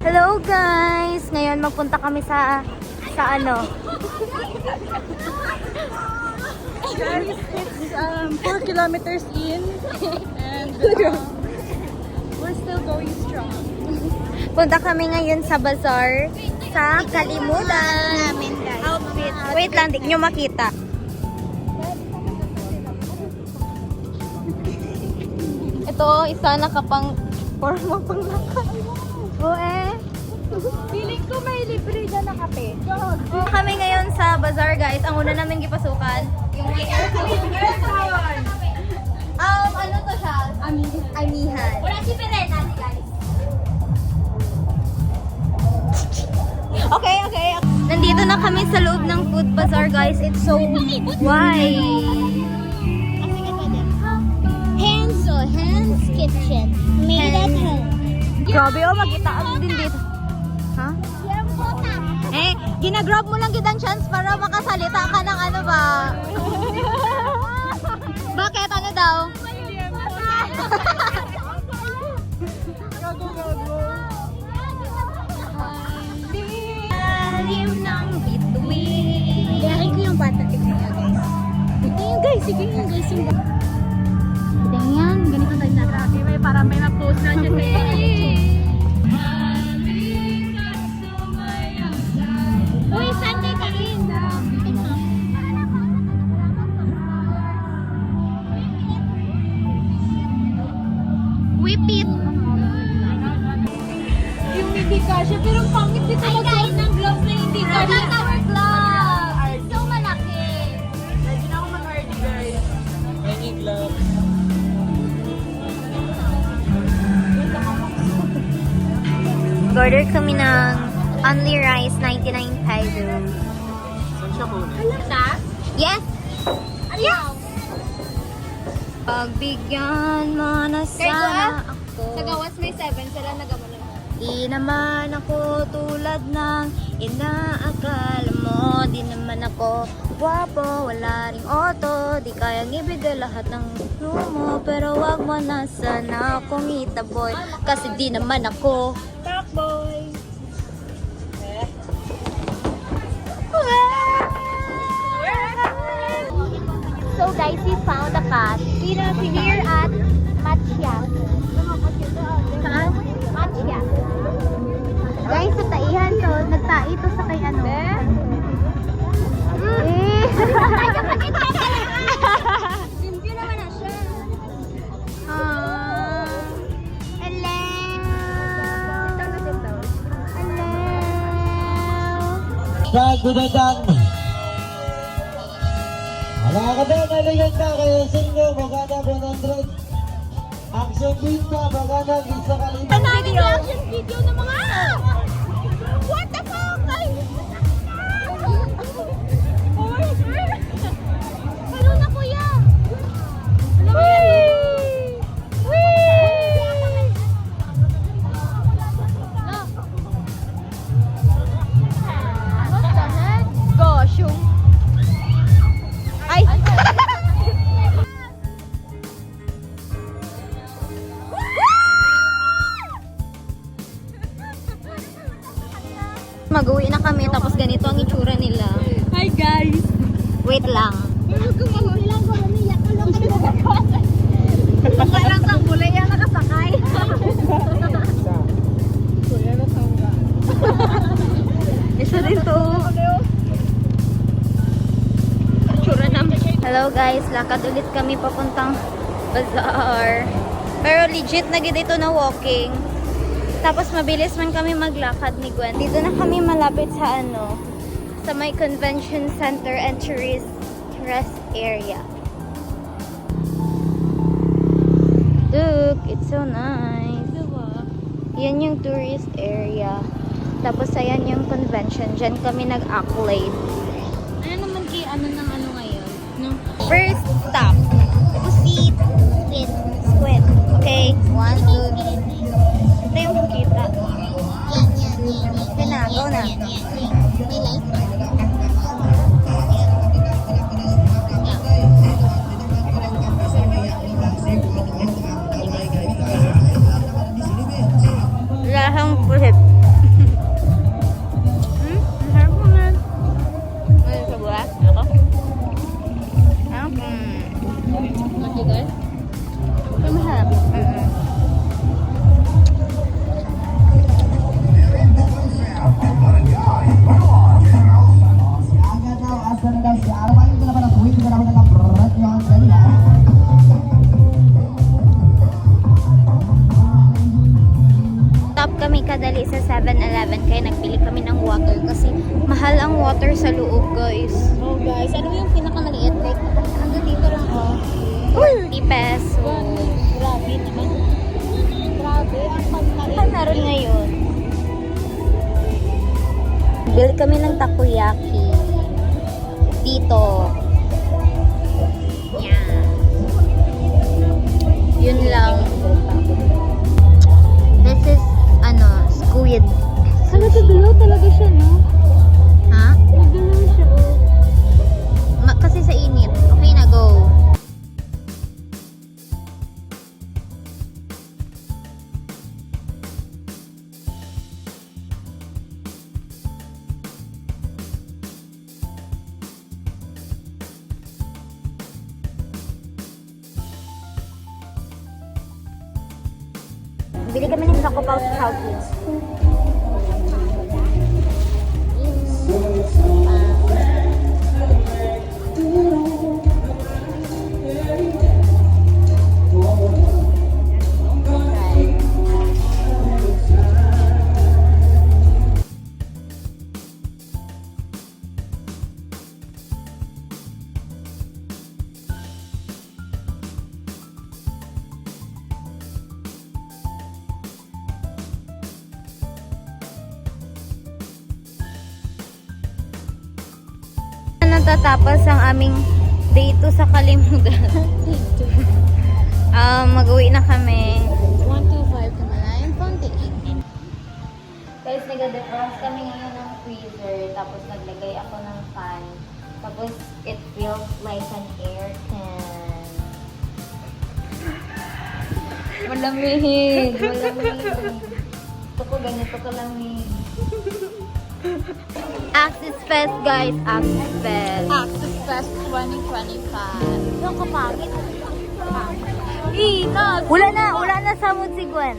Hello guys! Ngayon magpunta kami sa ano? Guys, it's 4 kilometers in and we're still going strong. Punta kami ngayon sa bazaar sa Kalimutan. Outfit. Wait lang, di nyo makita. Ito, isa nakapang forma pang lakad. Oo Feeling ko may libre na na kape. Kami ngayon sa bazaar guys. Ang una namin gipasukan. Yung ano to siya? Amihan. Wala si Perena, guys. Okay. Nandito na kami sa loob ng food bazaar guys. It's so wide. Hands Kitchen. Made at home. Grabe magkitaan din dito. Ha? Ginagrab mo lang kitang chance para makasalita ka ng ano ba? Bakit? Ano daw? Alim ng bituin. Laki ko yung bata. Tignan niya, guys. Sige yung guys. Tingnan, ganito tayo sa traffic. Parang may ma-post na siya sa Uy, Sunday ka rin. Whip it! Yung hindi kasha, pero ang pangit dito. Ay guys, ang gloves na hindi ka. That's our gloves! So malaki. Ready na ako mag-hardy, guys. Any gloves? Order kami ng only rice, 99 pesos. Saan siya kunin? Halata? Yes! Ayaw. Pagbigyan mo na sana ako. Sa gawas may 7, sila nagamulan. Di naman ako tulad ng inaakala mo. Di naman ako guwapo, wala ring auto. Di kayang ibigay lahat ng mo. Pero wag mo na sana akong itaboy. Kasi di naman ako Takboy. So guys, we found a cat here at Machias. Saan? Machias. Guys, sa taihan to, nagtai to sa kay ano. Hindi naman na siya. Hello. Pagbudadan! Mga kabayan, naligan ka kayo sa inyo, magana 100. Action video, magana isa kalima. Namin reaction video ng mga... What the fuck? Ano na kuya? What the heck? Gosh, yung... Ay! Mag-uwi na kami tapos ganito ang itsura nila. Hi guys! Wait lang. Parang sa kulay yan nakasakay. Isa din to. Itsura namin. Hello guys, lakad ulit kami papuntang bazaar. Pero legit na gid ito na walking. Tapos mabilis man kami maglakad ni Gwen. Dito na kami malapit sa ano, sa may convention center and tourist rest area. Look, it's so nice. Yan yung tourist area. Tapos ayan yung convention. Diyan kami nag-accolade. Ano naman kay ano ng ano ngayon? No? First stop, Pusit Squid. Okay, 1, 2, 3. Ito yung kita. Okay na, go na. May light? Lahang pusit. kami kadali sa 7-Eleven kaya nagpili kami ng water kasi mahal ang water sa loob, guys. Oh guys, ano yung pinakamaliit? Like, hanggang dito lang oh. 40 pesos. Grabe naman. Grabe, ang pagkain. Ano meron ngayon? Bili kami ng takoyaki. Dito. Yan. Yun lang. This is, squid. Nagagalaw talaga siya, no? Ha? Nagagalaw siya, oh. Kasi sa init. Okay na, go. Bili kami ng Choco Pouch Chowkies. Natatapos ang aming day 2 sa Kalimugan. Mag-uwi na kami. 125 to Malayan Foundation. Guys, nag-defrost kami ngayon ng freezer. Tapos naglagay ako ng fan. Tapos it feels like an air can. Malamig. Malamig. Gusto ko ganito kalamig. Axis Fest, guys. Axis Fest. Access Fest 2025. Yung kapangit. Inas! Wala na sa mood si Gwen.